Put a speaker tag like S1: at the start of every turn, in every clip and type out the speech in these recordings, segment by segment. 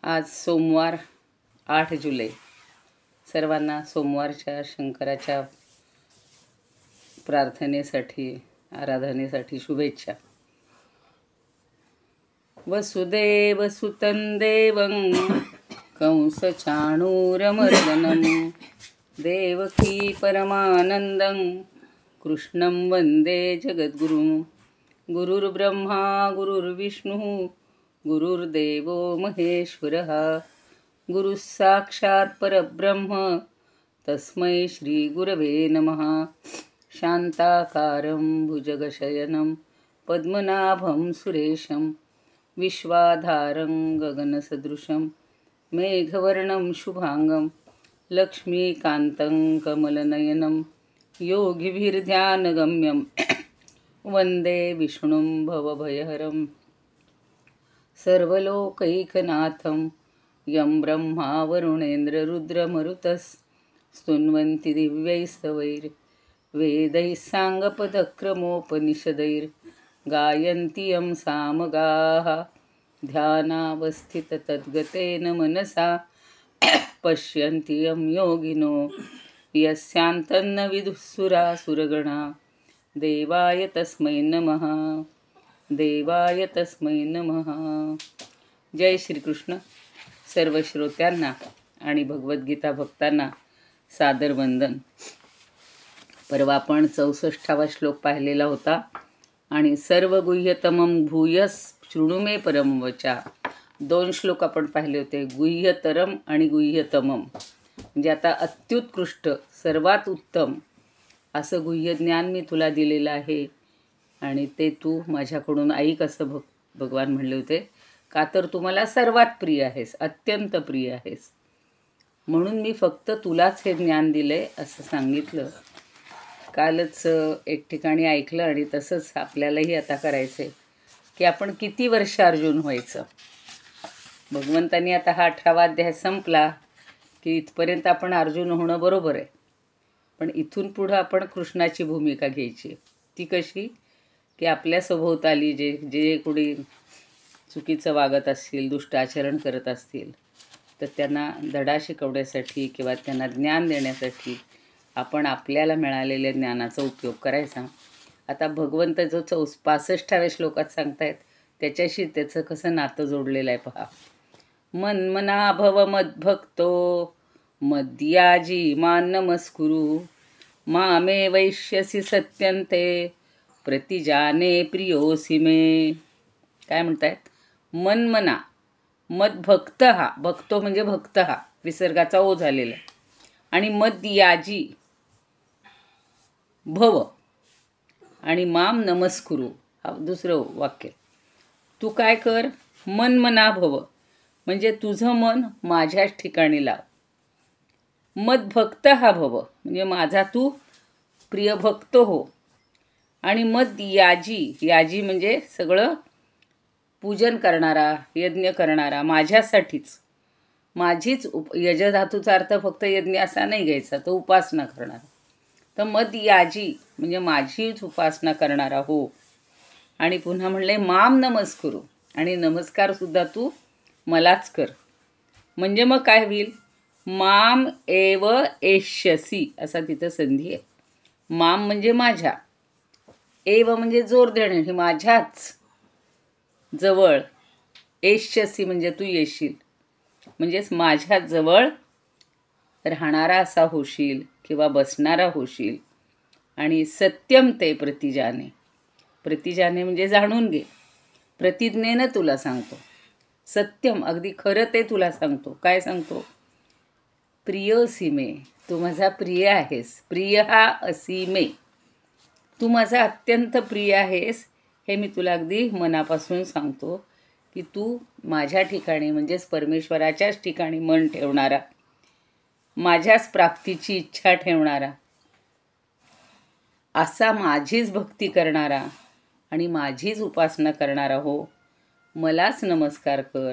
S1: आज सोमवार 8 जुलै. सर्वांना सोमवारच्या शंकराच्या प्रार्थनेसाठी आराधनेसाठी शुभेच्छा. वसुदेवसुतं देवं कंसचाणूरमर्दनं देवकी परमानन्दं कृष्णं वन्दे जगद्गुरुं. गुरुर्ब्रह्मा गुरुर्विष्णुः गुरुर्देवो महेश्वरः गुरुः साक्षात् परब्रह्म तस्मै श्रीगुरवे नमः. शान्ताकारं भुजगशयनं पद्मनाभं सुरेशं विश्वाधारं गगनसदृशं मेघवर्णं शुभांगं लक्ष्मीकान्तं कमलनयनं योगिभिर्ध्यानगम्यं वन्दे विष्णुं भवभयहरं सर्वलोकैकनाथं यं ब्रह्मा वरुणेन्द्ररुद्रमरुतः स्तुन्वन्ति दिव्यैस्तवैर्वेदैः साङ्गपदक्रमोपनिषदैर्गायन्ति यं सामगाः. ध्यानावस्थिततद्गतेन मनसा पश्यन्ति यं योगिनो यस्यान्तन्न विदुःसुरासुरगणा. देवाय तस्मै नमः. देवाय तस्मै नमः. जय श्रीकृष्ण. सर्व श्रोत्यांना आणि भगवद्गीता भक्तांना सादर वंदन. परवा आपण 64वा श्लोक पाहिलेला होता आणि सर्व गुह्यतमं भूयस शृणु मे परम वचा. 2 श्लोक आपण पाहिले होते, गुह्यतरम आणि गुह्यतमम. म्हणजे आता अत्युत्कृष्ट सर्वात उत्तम असं गुह्य ज्ञान मी तुला दिलेलं आहे आणि ते तू माझ्याकडून ऐक असं भगवान म्हणले होते. का तर तू मला सर्वात प्रिय आहेस, अत्यंत प्रिय आहेस, म्हणून मी फक्त तुलाच हे ज्ञान दिले असं सांगितलं. कालच एक ठिकाणी ऐकलं आणि तसंच आपल्यालाही आता करायचं आहे की आपण किती वर्ष अर्जुन व्हायचं. भगवंतांनी आता हा 18वा अध्याय संपला की इथपर्यंत आपण अर्जुन होणं बरोबर आहे, पण इथून पुढं आपण कृष्णाची भूमिका घ्यायची. ती कशी की आपल्या सभोवताली जे जे कोणी चुकीचं वागत असतील, दुष्ट आचरण करत असतील, तर त्यांना धडा शिकवण्यासाठी किंवा त्यांना ज्ञान देण्यासाठी आपण आपल्याला मिळालेल्या ज्ञानाचा उपयोग करायचा. आता भगवंत जो 65व्या श्लोकात सांगतायत त्याच्याशी त्याचं कसं नातं जोडलेलं आहे पहा. मन्मना भव मद्भक्तो मद्याजी मान नमस्कुरु मामे वैश्यसी सत्यन्ते प्रतिजाने प्रियोसी मे. काय म्हणतायत? मन्मना मद्भक्त हा, भक्तो म्हणजे भक्त हा विसर्गाचा ओ झालेला आहे, आणि मद्याजी भव आणि माम नमस्कुरु हा दुसरं वाक्य. तू काय कर, मन्मना भव म्हणजे तुझं मन माझ्याच ठिकाणी लाव. मद्भक्त हा भव म्हणजे माझा तू प्रिय भक्त हो. आणि मद याजी, याजी म्हणजे सगळं पूजन करणारा, यज्ञ करणारा, माझ्यासाठीच, माझीच यज धातूचा अर्थ फक्त यज्ञ असा नाही घ्यायचा, तो उपासना करणारा. तर मद याजी म्हणजे माझीच उपासना करणारा हो. आणि पुन्हा म्हणले माम नमस्कुरु, आणि नमस्कारसुद्धा तू मलाच कर. म्हणजे मग काय होईल? माम एव एष्यसी असा तिथं संधी आहे. माम म्हणजे माझ्या, एव म्हणजे जोर देणे, हे माझ्याच जवळ, एष्यसी म्हणजे तू येशील, म्हणजेच माझ्या जवळ राहणारा असा होशील किंवा बसणारा होशील. आणि सत्यम ते प्रतिजाने, प्रतिजाने म्हणजे जाणून घे, प्रतिज्ञेनं तुला सांगतो. सत्यम अगदी खरं ते तुला सांगतो. काय सांगतो? प्रियोसी मे, तू माझा प्रिय आहेस. प्रिय हा असी मे, तू माझा अत्यंत प्रिय आहेस हे मी तुला अगदी मनापासून सांगतो की तू माझ्या ठिकाणी म्हणजेच परमेश्वराच्याच ठिकाणी मन ठेवणारा, माझ्याच प्राप्तीची इच्छा ठेवणारा, असा माझीच भक्ती करणारा आणि माझीच उपासना करणारा हो. मलाच नमस्कार कर,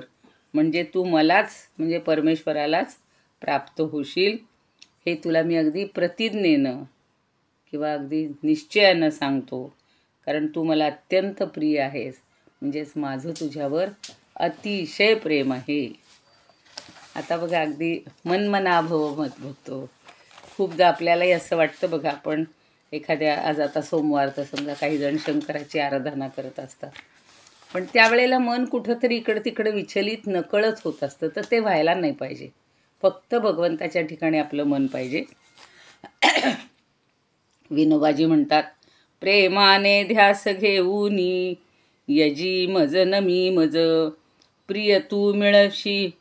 S1: म्हणजे तू मलाच म्हणजे परमेश्वरालाच प्राप्त होशील. हे तुला मी अगदी प्रतिज्ञेनं किंवा अगदी निश्चयानं सांगतो, कारण तू मला अत्यंत प्रिय आहेस, म्हणजेच माझं तुझ्यावर अतिशय प्रेम आहे. आता बघा अगदी मन्मना भव मत बघतो. खूपदा आपल्यालाही असं वाटतं बघा, आपण एखाद्या आज आता सोमवार तर समजा काही जण शंकराची आराधना करत असतात, पण त्यावेळेला मन कुठंतरी इकडं तिकडं विचलित नकळत होत असतं. तर ते व्हायला नाही पाहिजे. फक्त भगवंताच्या ठिकाणी आपलं मन पाहिजे. विनोबाजी म्हणतात, प्रेमाने ध्यास घेऊनी यजी मज नमी मज, प्रिय तू मिळशी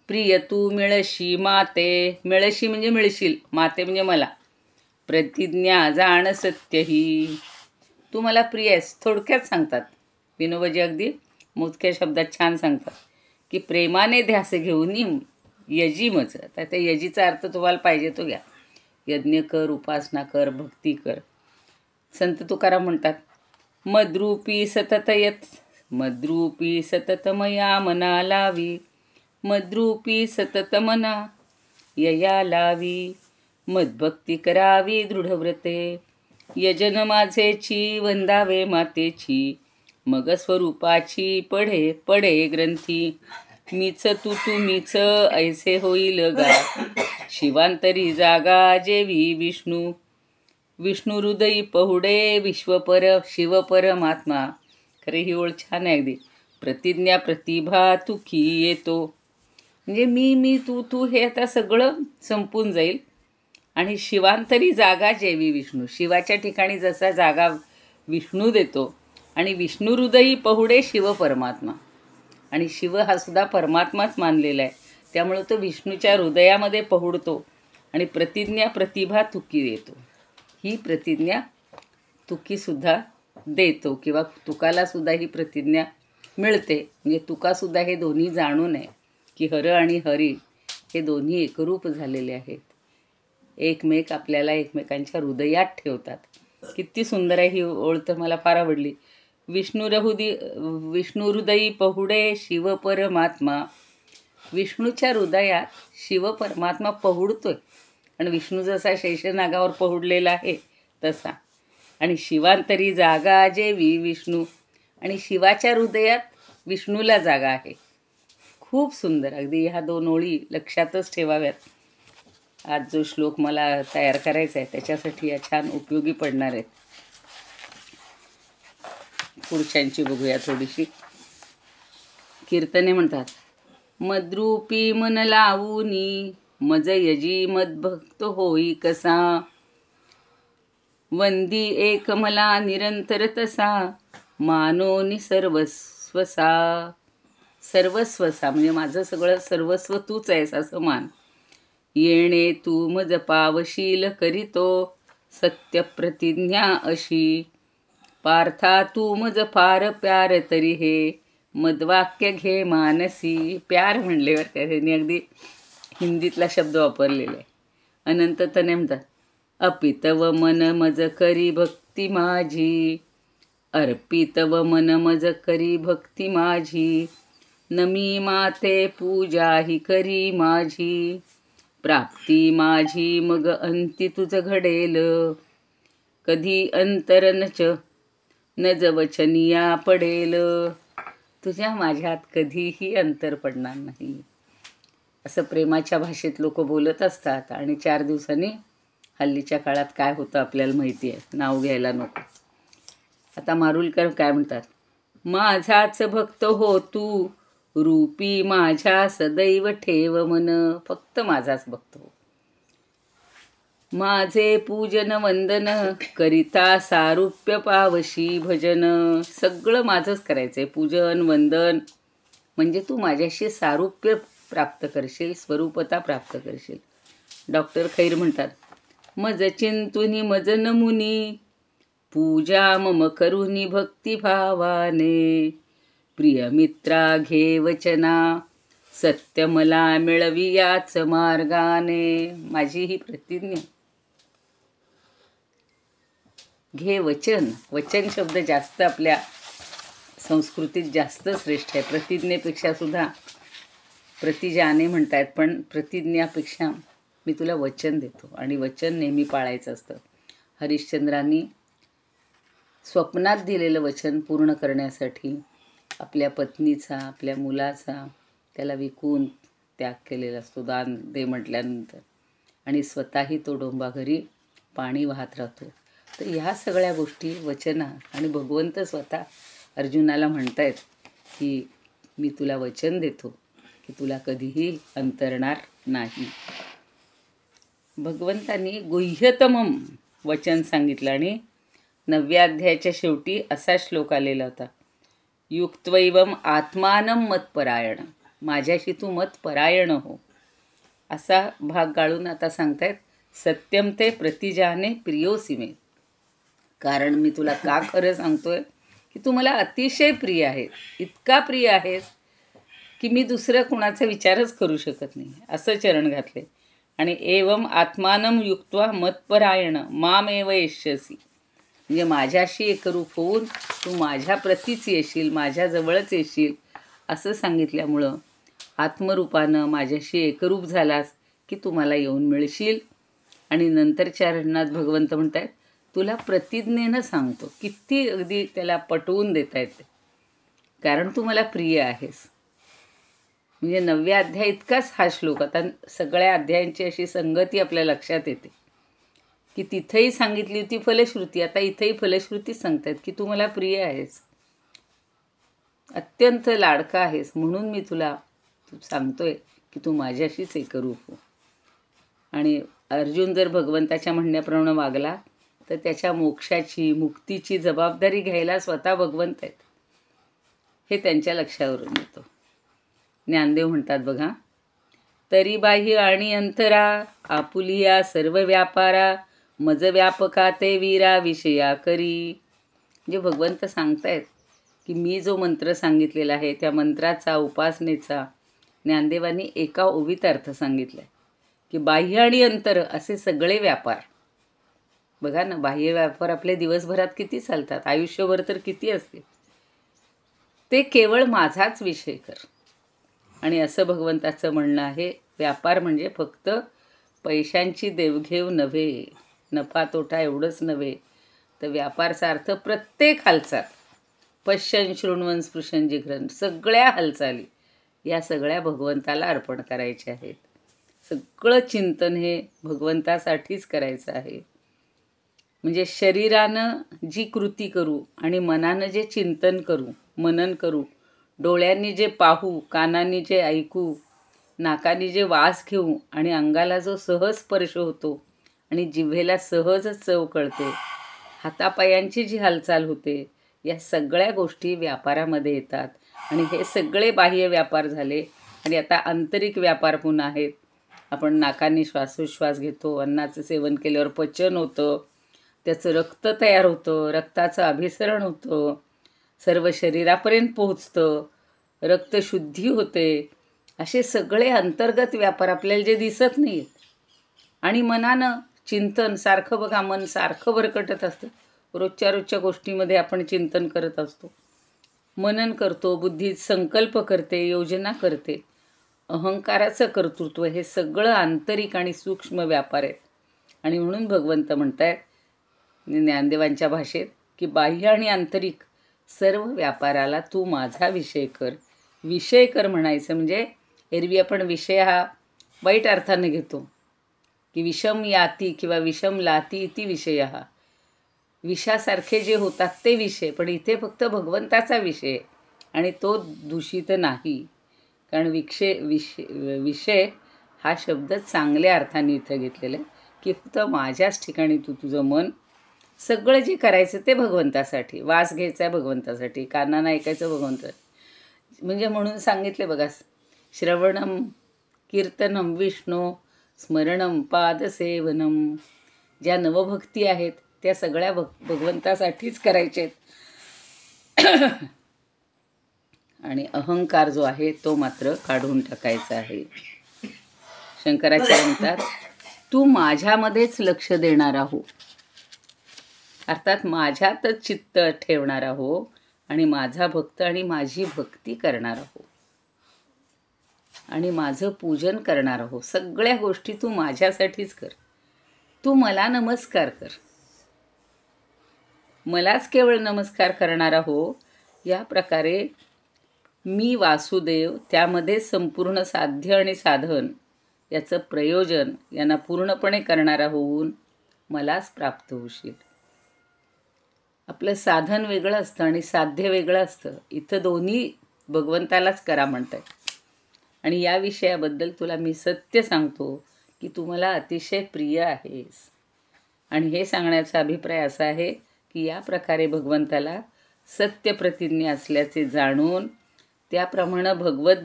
S1: प्रिय तू मिळशी माते. मिळशी म्हणजे मिळशील, माते म्हणजे मला. प्रतिज्ञा जाण सत्य ही, तू मला प्रिय आहेस. थोडक्यात सांगतात विनोबाजी, अगदी मोजक्या शब्दात छान सांगतात की प्रेमाने ध्यास घेऊन यजी मज. तर त्या यजीचा अर्थ तुम्हाला पाहिजे तो घ्या. यज्ञ कर, उपासना कर, भक्ती कर. संत तुकाराम म्हणतात, मद्रूपी सतत मद्रूपी सतत मया मना लावी, मद्रूपी सतत मना यया लावी, मद्भक्ती करावी दृढव्रते, यजन माझेची वंदावे मातेची, मग स्वरूपाची पडे ग्रंथी, मीच तू मीच ऐसे होईल गा, शिवांतरी जागा जेवी विष्णू, विष्णू हृदयी पहुडे शिव परमात्मा. खरे ही ओळ छान आहे अगदी. प्रतिज्ञा प्रतिभा तुकी येतो, म्हणजे मी तू हे आता सगळं संपून जाईल. आणि शिवांतरी जागा जेवी विष्णू, शिवाच्या ठिकाणी जसा जागा विष्णू देतो, आणि विष्णू हृदयी पहुडे शिव परमात्मा. आणि शिव हा सुद्धा परमात्माच मानलेला आहे, त्यामुळे तो विष्णूच्या हृदयामध्ये पहुडतो. आणि प्रतिज्ञा प्रतिभा तुकी देतो, ही प्रतिज्ञा तुकीसुद्धा देतो, किंवा तुकालासुद्धा ही प्रतिज्ञा मिळते. म्हणजे तुकासुद्धा हे दोन्ही जाणून आहे की हर आणि हरी हे दोन्ही एकरूप झालेले आहेत. एकमेक आपल्याला एकमेकांच्या हृदयात ठेवतात. किती सुंदर आहे ही ओळ, तर मला फार आवडली. विष्णू हृदयी पहुडे शिव परमात्मा. विष्णूच्या हृदयात शिव परमात्मा पहुडतोय, आणि विष्णू जसा शेषनागावर पहुडलेला आहे तसा. आणि शिवांतरी जागा जेवी विष्णू, आणि शिवाच्या हृदयात विष्णूला जागा आहे. खूप सुंदर. अगदी ह्या दोन ओळी लक्षातच ठेवाव्यात. आज जो श्लोक मला तयार करायचा आहे त्याच्यासाठी या छान उपयोगी पडणार आहेत. पुरुषांची बघूया थोडीशी. कीर्तने म्हणतात, मद्रूपी मन लावूनी मज यजी मद्भक्त होई कसा, वंदी एक मला निरंतर तसा, मानोनी सर्वस्वसा. सर्वस्वसा म्हणजे माझं सगळं सर्वस्व तूच आहेस असं मान. येणे तू मज पावशील करीतो सत्य प्रतिज्ञा अशी, पार्था तू मज फार प्यार तरी हे मदवाक्य घे मानसी. प्यार म्हणल्यावर त्याने अगदी हिंदीतला शब्द वापरलेला आहे. अनंत तने म्हणतात, अपितव मन मज करी भक्ती माझी, अर्पितव मन मज करी भक्ती माझी, नमी माते पूजा ही करी माझी, प्राप्ती माझी मग अंती तुझ घडेल, कधी अंतर नज वचनिया पडेल. तुझ्या माझ्यात कधीही अंतर पडणार नाही, असं प्रेमाच्या भाषेत लोक बोलत असतात. आणि 4 दिवसांनी हल्लीच्या काळात काय होतं आपल्याला माहिती आहे, नाव घ्यायला नको. आता मारुलकर काय म्हणतात, माझाच भक्त हो तू रूपी माझ्या सदैव ठेव मन. फक्त माझाच भक्त हो. माझे पूजन वंदन करिता सारूप्य पावशी भजन. सगळं माझंच करायचंय. पूजन वंदन म्हणजे तू माझ्याशी सारूप्य प्राप्त करशील, स्वरूपता प्राप्त करशील. डॉक्टर खैर म्हणतात, मज चिंतुनी मज नमुनी पूजा मम करुनी भक्तिभावाने, प्रिय मित्रा घे वचना सत्य मला मिळवी याच मार्गाने. माझी ही प्रतिज्ञा. घे वचन. वचन शब्द जास्त आपल्या संस्कृतीत जास्त श्रेष्ठ आहे. प्रतिज्ञेपेक्षा सुद्धा प्रतिजाने म्हणतायत, पण प्रतिज्ञापेक्षा मी तुला वचन देतो, आणि वचन नेहमी पाळायचं असतं. हरिश्चंद्रांनी स्वप्नात दिलेलं वचन पूर्ण करण्यासाठी आपल्या पत्नीचा, आपल्या मुलाचा त्याला विकून त्याग केलेला असतो दान दे म्हटल्यानंतर, आणि स्वतःही तो डोंबा घरी पाणी वाहत राहतो. तर ह्या सगळ्या गोष्टी वचना, आणि भगवंत स्वतः अर्जुनाला म्हणतायत की मी तुला वचन देतो की तुला कधीही अंतरणार नाही. भगवंतांनी गुह्यतमम वचन सांगितलं, आणि 9व्या अध्यायाच्या शेवटी असा श्लोक आलेला होता, युक्त्वैवम आत्मानं मतपरायण, माझ्याशी तू मतपरायण हो. असा भाग गाळून आता सांगतायत, सत्यम ते प्रतिजाने प्रियोसी मे, कारण मी तुला का खरं सांगतोय की तू मला अतिशय प्रिय आहे, इतका प्रिय आहेस की मी दुसरं कुणाचा विचारच करू शकत नाही, असं चरण घातले. आणि एवम आत्मानं युक्त्वा मतपरायण मामेव येष्यसी, म्हणजे माझ्याशी एकरूप होऊन तू माझ्या प्रतीच येशील, माझ्याजवळच येशील, असं सांगितल्यामुळं आत्मरूपानं माझ्याशी एकरूप झालास की तू मला येऊन मिळशील. आणि नंतरच्या चरणात भगवंत म्हणतायत, तुला प्रतिज्ञेनं सांगतो, किती अगदी त्याला पटवून देता येते, कारण तू मला प्रिय आहेस. म्हणजे 9व्या अध्याय इतकाच हा श्लोक. आता सगळ्या अध्यायांची अशी संगती आपल्या लक्षात येते की तिथंही सांगितली होती फलश्रुती, आता इथंही फलश्रुतीच सांगतायत की तू मला प्रिय आहेस, अत्यंत लाडका आहेस, म्हणून मी तुला सांगतोय की तू माझ्याशीच एकरूप हो. आणि अर्जुन जर भगवंताच्या म्हणण्याप्रमाणे वागला तर त्याच्या मोक्षाची मुक्तीची जबाबदारी घ्यायला स्वतः भगवंत आहेत, हे त्यांच्या लक्षावरून येतं. ज्ञानदेव म्हणतात बघा, तरी बाह्य आणि अंतरा आपुलिया सर्व व्यापारा मज व्यापका ते वीरा विषया करी. म्हणजे भगवंत सांगतायत की मी जो मंत्र सांगितलेला आहे त्या मंत्राचा, उपासनेचा ज्ञानदेवांनी एका ओवीत अर्थ सांगितला आहे की बाह्य आणि अंतर असे सगळे व्यापार, बघा ना, बाह्य व्यापार आपले दिवसभरात किती चालतात, आयुष्यभर तर किती असते, ते केवळ माझाच विषय कर. आणि असं भगवंताचं म्हणणं आहे, व्यापार म्हणजे फक्त पैशांची देवघेव नव्हे, नफा तोटा एवढंच नव्हे, तर व्यापारचा अर्थ प्रत्येक हालचाल, पश्यन शृण्वन स्पृशन जिघ्रन, सगळ्या हालचाली या सगळ्या भगवंताला अर्पण करायच्या आहेत. सगळं चिंतन हे भगवंतासाठीच करायचं आहे. म्हणजे शरीरानं जी कृती करू आणि मनानं जे चिंतन करू, मनन करू, डोळ्यांनी जे पाहू, कानांनी जे ऐकू, नाकाने जे वास घेऊ, आणि अंगाला जो सहज स्पर्श होतो आणि जिव्हेला सहज चव कळते, हातापायांची जी हालचाल होते, या सगळ्या गोष्टी व्यापारामध्ये येतात. आणि हे सगळे बाह्य व्यापार झाले. आणि आता आंतरिक व्यापार पुन्हा आहेत. आपण नाकाने श्वासोच्छ्वास घेतो, अन्नाचं सेवन केल्यावर पचन होतं, त्याचं रक्त तयार होतं, रक्ताचं अभिसरण होतं, सर्व शरीरापर्यंत पोहोचतं, रक्तशुद्धी होते. असे सगळे अंतर्गत व्यापार आपल्याला जे दिसत नाहीत. आणि मनानं चिंतन सारखं, बघा, मन सारखं भरकटत असतं, रोजच्या गोष्टीमध्ये आपण चिंतन करत असतो, मनन करतो, बुद्धीत संकल्प करते, योजना करते, अहंकाराचं कर्तृत्व, हे सगळं आंतरिक आणि सूक्ष्म व्यापार आहेत. आणि म्हणून भगवंत म्हणतायत ज्ञानदेवांच्या भाषेत की बाह्य आणि आंतरिक सर्व व्यापाराला तू माझा विषय कर. विषय कर म्हणायचं म्हणजे एरवी आपण विषय हा वाईट अर्थाने घेतो की विषम याती किंवा विषम लाती इति विषय, हा विषासारखे जे होतात ते विषय, पण इथे फक्त भगवंताचा विषय आणि तो दूषित नाही. कारण विषय हा शब्द चांगल्या अर्थाने इथं घेतलेला आहे की फक्त माझ्याच ठिकाणी तू तुझं मन, सगळं जे करायचं ते भगवंतासाठी, वास घ्यायचा आहे भगवंतासाठी, कानानं ऐकायचं भगवंतासाठी. म्हणजे म्हणून सांगितले बघा, श्रवणम कीर्तनम विष्णू स्मरणम पादसेवनम, ज्या नवभक्ती आहेत त्या सगळ्या भगवंतासाठीच करायच्या आहेत. आणि अहंकार जो आहे तो मात्र काढून टाकायचा आहे. शंकराचार्य म्हणतात, तू माझ्यामध्येच लक्ष देणारा हो, अर्थात माझ्यातच चित्त ठेवणारा हो, आणि माझा भक्त आणि माझी भक्ती करणारा हो, आणि माझं पूजन करणारा हो. सगळ्या गोष्टी तू माझ्यासाठीच कर. तू मला नमस्कार कर, मलाच केवळ नमस्कार करणारा हो. या प्रकारे मी वासुदेव, त्यामध्ये संपूर्ण साध्य आणि साधन याचं प्रयोजन यांना पूर्णपणे करणारा होऊन मलाच प्राप्त होशील. आपलं साधन वेगळं असतं आणि साध्य वेगळं असतं. इथं दोन्ही भगवंतालाच करा म्हणतात. आणि या विषयाबद्दल तुला मी सत्य सांगतो की तू मला अतिशय प्रिय आहेस. आणि हे सांगण्याचा अभिप्राय असा आहे की या प्रकारे भगवंताला सत्य प्रतिज्ञा असल्याचे जाणून त्याप्रमाणे भगवत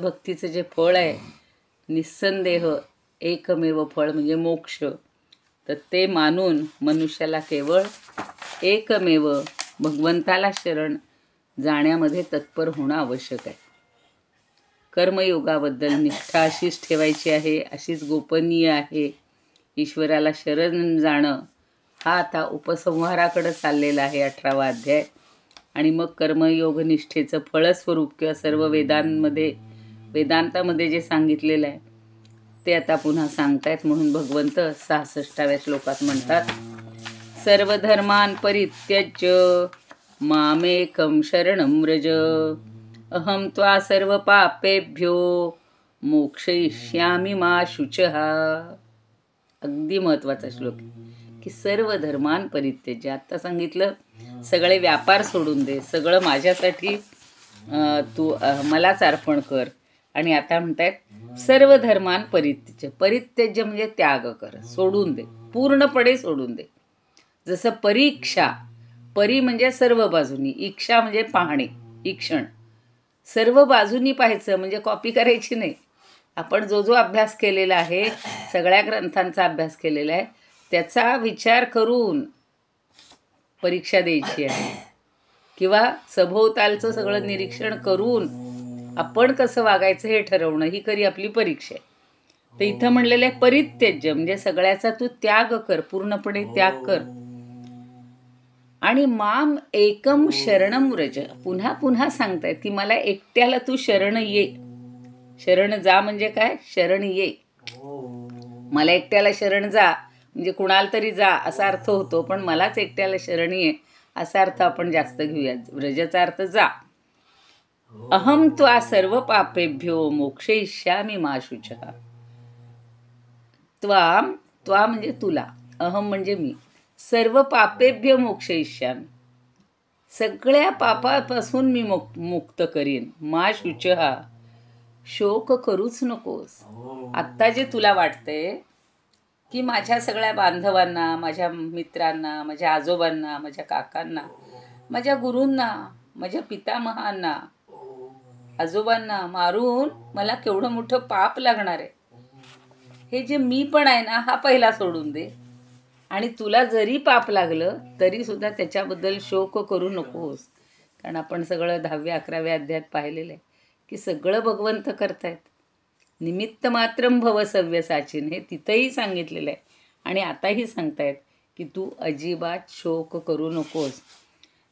S1: भक्तीचं जे फळ आहे, निस्संदेह एकमेव फळ म्हणजे मोक्ष, तर ते मानून मनुष्याला केवळ एकमेव भगवंताला शरण जाण्यामध्ये तत्पर होणं आवश्यक आहे. कर्मयोगाबद्दल निष्ठा अशीच ठेवायची आहे, अशीच गोपनीय आहे. ईश्वराला शरण जाणं हा आता उपसंहाराकडे चाललेला आहे 18वा अध्याय. आणि मग कर्मयोग निष्ठेचं फळस्वरूप किंवा सर्व वेदांतामध्ये जे सांगितलेलं आहे ते आता पुन्हा सांगतायत. म्हणून भगवंत 66व्या श्लोकात म्हणतात, सर्वधर्मान् परित्यज्य मामेकं शरणं व्रज अहं त्वा सर्व पापेभ्यो मोक्षयिष्यामि मा शुचः. अगदी महत्त्वाचा श्लोक की सर्व धर्मान परित्यज्य. आत्ता सांगितलं सगळे व्यापार सोडून दे, सगळं माझ्यासाठी तू मलाच अर्पण कर. आणि आता म्हणतायत सर्व धर्मान परित्यज्य. परित्यज्य म्हणजे त्याग कर, सोडून दे, पूर्णपणे सोडून दे. जसं परीक्षा, परी म्हणजे सर्व बाजूनी, इक्षा म्हणजे पाहणे, ईक्षण. सर्व बाजूनी पाहायचं म्हणजे कॉपी करायची नाही. आपण जो जो अभ्यास केलेला आहे, सगळ्या ग्रंथांचा अभ्यास केलेला आहे, त्याचा विचार करून परीक्षा द्यायची आहे. किंवा सभोवतालचं सगळं निरीक्षण करून आपण कसं वागायचं हे ठरवणं ही खरी आपली परीक्षा आहे. तर इथं म्हणलेलं आहे परित्यज्य म्हणजे सगळ्याचा तू त्याग कर, पूर्णपणे त्याग कर. आणि माम एकम शरणं व्रज. पुन्हा पुन्हा सांगतायत की मला एकट्याला तू शरण ये. शरण जा म्हणजे काय? शरण ये. मला एकट्याला शरण जा म्हणजे कुणाला तरी जा असा अर्थ होतो, पण मलाच एकट्याला शरण ये असा अर्थ आपण जास्त घेऊया. व्रजचा अर्थ जा. अहम त्वा सर्व पापेभ्यो मोक्षयिष्यामि मा शुचः. त्वा म्हणजे तुला, अहम म्हणजे मी, सर्व पापेभ्यो मोक्षयिष्यामि, सगळ्या पापापासून मी मुक्त करीन. मा शुचः, शोक करूच नकोस. आत्ता जे तुला वाटतंय की माझ्या सगळ्या बांधवांना, माझ्या मित्रांना, माझ्या आजोबांना, माझ्या काकांना, माझ्या गुरूंना, माझ्या पितामहांना, आजोबांना मारून मला केवढं मोठं पाप लागणार आहे. हे जे मी पण आहे ना, हा पहिला सोडून दे. आणि तुला जरी पाप लागलं तरी सुद्धा त्याच्याबद्दल शोक करू नकोस. कारण आपण सगळं 10व्या 11व्या अध्यायात पाहिलेलं आहे की सगळं भगवंत करतायत. निमित्त मात्रम भव सव्यसाचिन हे तिथंही सांगितलेलं आहे. आणि आताही सांगतायत की तू अजिबात शोक करू नकोस.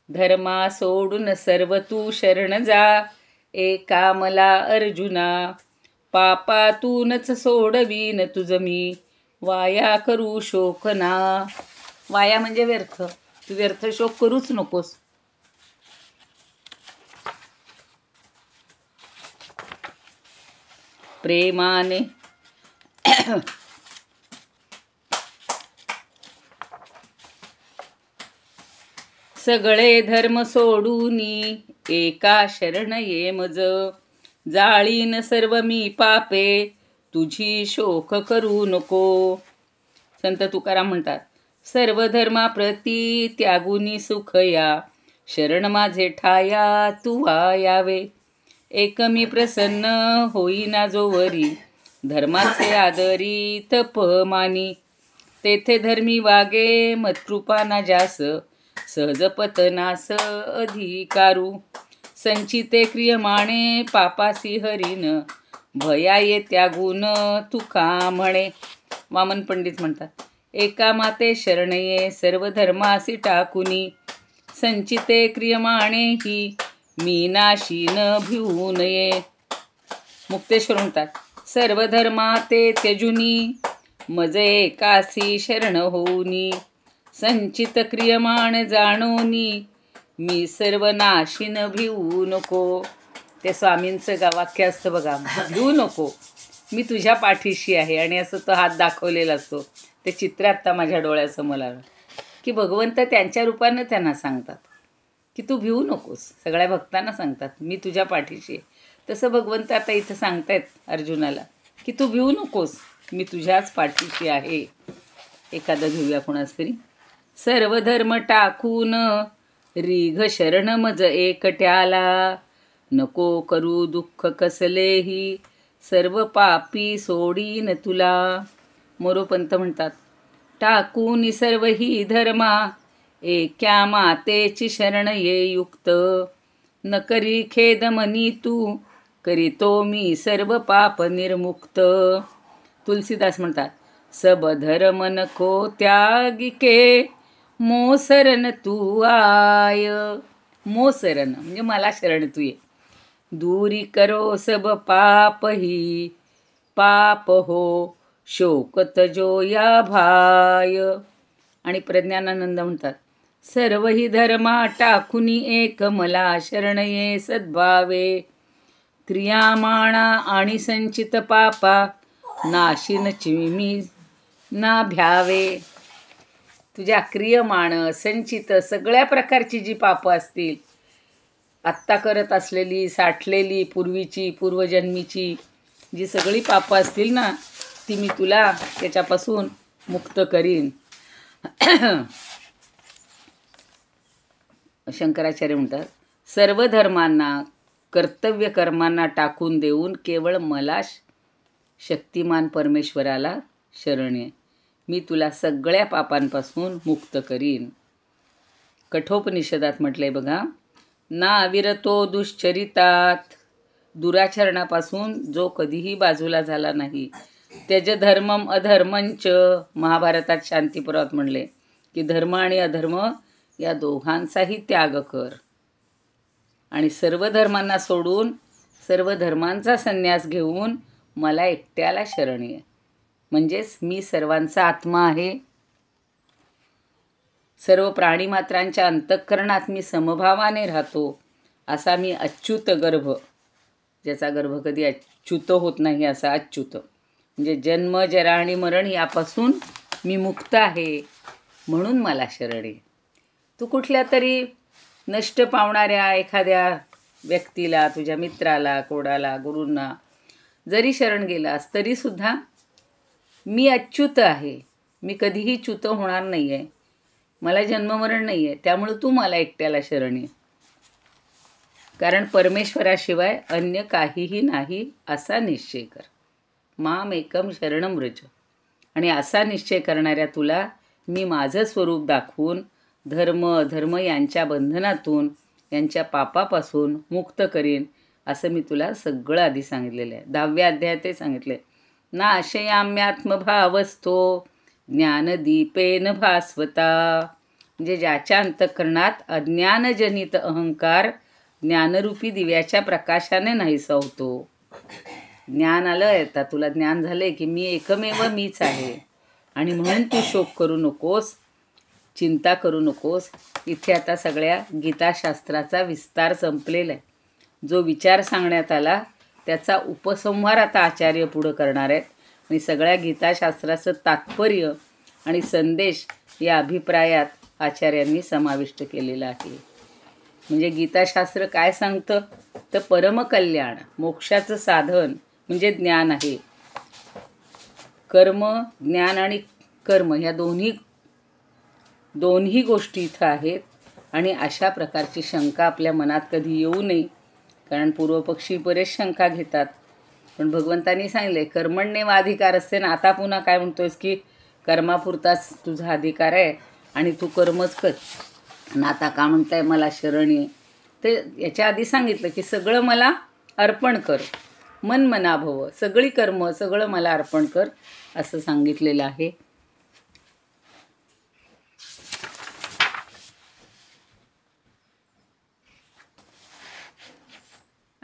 S1: धर्मा सोडून सर्व तू शरण जा, एका मला अर्जुना, पापातूनच सोडवीन तुझ मी, वाया करू शोक ना. वाया म्हणजे व्यर्थ. तू व्यर्थ शोक करूच नकोस. प्रेमाने सगळे धर्म सोडूनी एका शरण ये मज, जाळीन सर्व मी पापे तुझी शोक करू नको. संत तुकाराम म्हणतात, सर्व धर्माप्रती त्यागुनी सुख या, शरण माझे ठाया तू यावे. एकमी प्रसन्न होईना जोवरी, धर्माचे आदरी तप मानी, तेथे धर्मी वागे मत्कृपा ना जास, सहज पतनास अधिकारू. संचिते क्रियमाणे पापासी हरीन, भया ये त्यागुण तुका म्हणे. वामन पंडित म्हणतात, एका माते शरण ये सर्व धर्मासी टाकुनी, संचिते क्रियमाणे ही मी नाशी न भिवू नये. मुक्तेश्वर म्हणतात, सर्व धर्माते त्यजुनी मज एकासी शरण होऊनी, संचित क्रियमाण जाणोनी मी सर्व नाशिन भिवू नको. ते स्वामींचं वाक्य असतं बघा, भिवू नको, मी तुझ्या पाठीशी आहे. आणि असं तो हात दाखवलेला असतो. ते चित्र आत्ता माझ्या डोळ्यासमोर आलं की भगवंत त्यांच्या रूपानं त्यांना सांगतात की तू भिवू नकोस. सगळ्या भक्तांना सांगतात मी तुझ्या पाठीशी आहे. तसं भगवंत आता इथं सांगतायत अर्जुनाला की तू भिवू नकोस, मी तुझ्याच पाठीशी आहे. एखादं घेऊया कोणाच तरी. सर्व धर्म टाकून रीघ शरण मज एकट्याला, नको करू दुःख कसलेही, सर्व पापी सोडीन तुला. मोरोपंत म्हणतात, टाकून सर्व ही धर्मा, एक्या मातेची शरण ये युक्त. न करी खेद मनी तू, करीतो मी सर्व पाप निर्मुक्त. तुलसीदास म्हणतात, सब धर्म नको त्यागिके, मोसरन तू आय. मोसरन म्हणजे मला शरण तू ये. दूरी करो सब पाप ही, पाप हो शोक तजो या भाय. आणि प्रज्ञानानंद म्हणतात, सर्व ही धर्मा टाकुनी एक मला शरण ये सद्भावे. क्रियामाणा आणि संचित पापा, नाशिन चिमी ना भ्यावे. तुझ्या क्रियमाण संचित सगळ्या प्रकारची जी पापं असतील, आत्ता करत असलेली, साठलेली, पूर्वीची, पूर्वजन्मीची जी सगळी पापं असतील ना, ती मी तुला त्याच्यापासून मुक्त करीन. शंकराचार्य म्हणतात, सर्व धर्मांना, कर्तव्य कर्मांना टाकून देऊन केवळ मला शक्तिमान परमेश्वराला शरण ये. मी तुला सगळ्या पापांपासून मुक्त करीन. कठोपनिषदात म्हटलंय बघा, ना विरतो दुश्चरितात, दुराचरणापासून जो कधीही बाजूला झाला नाही. त्यज धर्मम अधर्मंच. महाभारतात शांतीपर्वात म्हणले की धर्म आणि अधर्म या दोघांचाही त्याग कर. आणि सर्व धर्मांना सोडून सर्व धर्मांचा संन्यास घेऊन मला एकट्याला शरण ये. म्हणजेच मी सर्वांचा आत्मा आहे. सर्व प्राणीमात्रांच्या अंतःकरणात मी समभावाने राहतो. असा मी अच्युत गर्भ, ज्याचा गर्भ कधी अच्युत होत नाही, असा अच्युत. म्हणजे जन्म जरा आणि मरण यापासून मी मुक्त आहे, म्हणून मला शरण ये. तू कुठल्या तरी नष्ट पावणाऱ्या एखाद्या व्यक्तीला, तुझ्या मित्राला, कोणाला, गुरूंना जरी शरण गेलास तरीसुद्धा मी अच्युत आहे. मी कधीही च्युत होणार नाही आहे. मला जन्ममरण नाही आहे. त्यामुळे तू मला एकट्याला शरण ये. कारण परमेश्वराशिवाय अन्य काहीही नाही असा निश्चय कर. माम एकम शरणम व्रज. आणि असा निश्चय करणाऱ्या तुला मी माझं स्वरूप दाखवून धर्म अधर्म यांच्या बंधनातून, यांच्या पापापासून मुक्त करीन. असं मी तुला सगळं आधी सांगितलेलं आहे. 10व्या अध्यायात ते सांगितले. नाशयाम्यात्मभावस्थो ज्ञानदीपेन भास्वता. म्हणजे ज्याच्या अंतःकरणात अज्ञानजनित अहंकार ज्ञानरूपी दिव्याच्या प्रकाशाने नाहीसा होतो. ज्ञान आलं आहे, आता तुला ज्ञान झालंय की मी एकमेव मीच आहे. आणि म्हणून तू शोक करू नकोस, चिंता करू नकोस. इथे आता सगळ्या गीताशास्त्राचा विस्तार संपलेला आहे. जो विचार सांगण्यात आला त्याचा उपसंहार आता आचार्य पुढं करणार आहेत. आणि सगळ्या गीताशास्त्राचं तात्पर्य आणि संदेश या अभिप्रायात आचार्यांनी समाविष्ट केलेला आहे. म्हणजे गीताशास्त्र काय सांगतं तर परमकल्याण, मोक्षाचं साधन म्हणजे ज्ञान आहे. कर्म, ज्ञान आणि कर्म ह्या दोन्ही गोष्टी इथं आहेत. आणि अशा प्रकारची शंका आपल्या मनात कधी येऊ नये. कारण पूर्वपक्षी बरेच शंका घेतात. पण भगवंतांनी सांगितले कर्मण्येवाधिकार असते ना. आता पुन्हा काय म्हणतोयस की कर्मापुरताच तुझा अधिकार आहे आणि तू कर्मच कर. आणि आता का म्हणताय मला शरण ये. ते याच्या आधी सांगितलं की सगळं मला अर्पण कर, मन मनाभव, सगळी कर्म सगळं मला अर्पण कर असं सांगितलेलं आहे.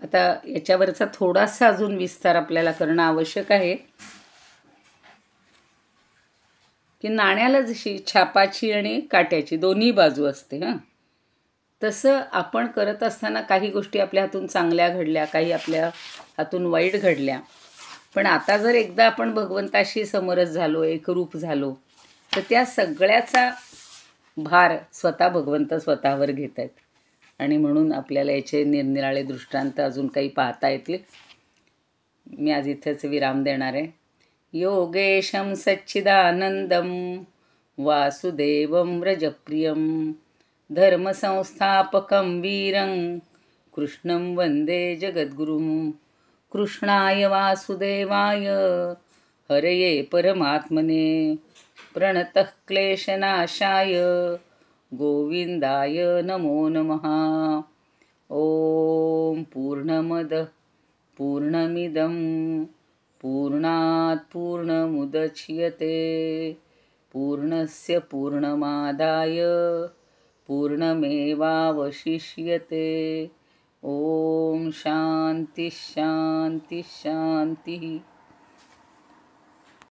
S1: आता याच्यावरचा थोडासा अजून विस्तार आपल्याला करणं आवश्यक आहे. की नाण्याला जशी छापाची आणि काट्याची दोन्ही बाजू असते. तसं आपण करत असताना काही गोष्टी आपल्या हातून चांगल्या घडल्या, काही आपल्या हातून वाईट घडल्या. पण आता जर एकदा आपण भगवंताशी समरस झालो, एकरूप झालो, तर त्या सगळ्याचा भार स्वतः भगवंत स्वतःवर घेत आहेत. आणि म्हणून आपल्याला याचे निरनिराळे दृष्टांत अजून काही पाहता येतील. मी आज इथेच विराम देणार आहे. योगेशं सच्चिदानंदं वासुदेवं व्रजप्रियं धर्मसंस्थापकं वीरं कृष्णं वन्दे जगद्गुरुं. कृष्णाय वासुदेवाय हरये परमात्मने प्रणतः क्लेशनाशाय गोविंदाय नमो नमः. ॐ पूर्णमदः पूर्णमिदं पूर्णात् पूर्णमुदच्यते पूर्णस्य पूर्णमादाय पूर्णमेवावशिष्यते. ॐ शान्तिः शान्तिः शान्तिः.